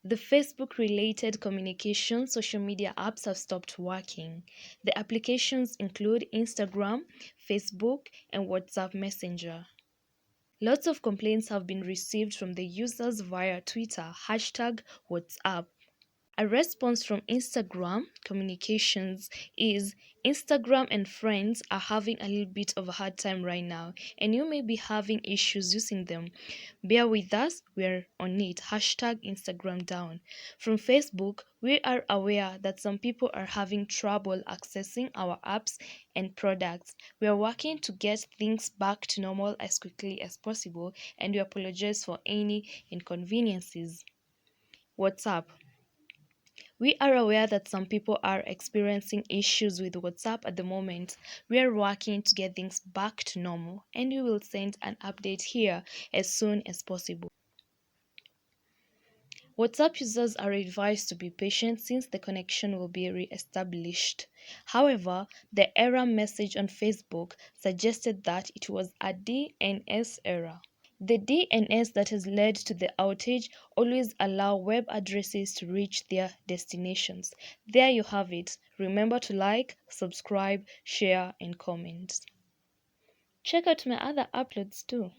The Facebook related communication social media apps have stopped working. The applications include Instagram, Facebook, and WhatsApp Messenger. Lots of complaints have been received from the users via Twitter, hashtag WhatsApp. A response from Instagram communications is Instagram and friends are having a little bit of a hard time right now, and you may be having issues using them. Bear with us, we're on it. Hashtag Instagram down. From Facebook, we are aware that some people are having trouble accessing our apps and products. We are working to get things back to normal as quickly as possible, and we apologize for any inconveniences. WhatsApp. We are aware that some people are experiencing issues with WhatsApp at the moment. We are working to get things back to normal and we will send an update here as soon as possible. WhatsApp users are advised to be patient since the connection will be re-established. However, the error message on Facebook suggested that it was a DNS error. The DNS that has led to the outage always allow web addresses to reach their destinations. There you have it. Remember to like, subscribe, share and comment. Check out my other uploads too.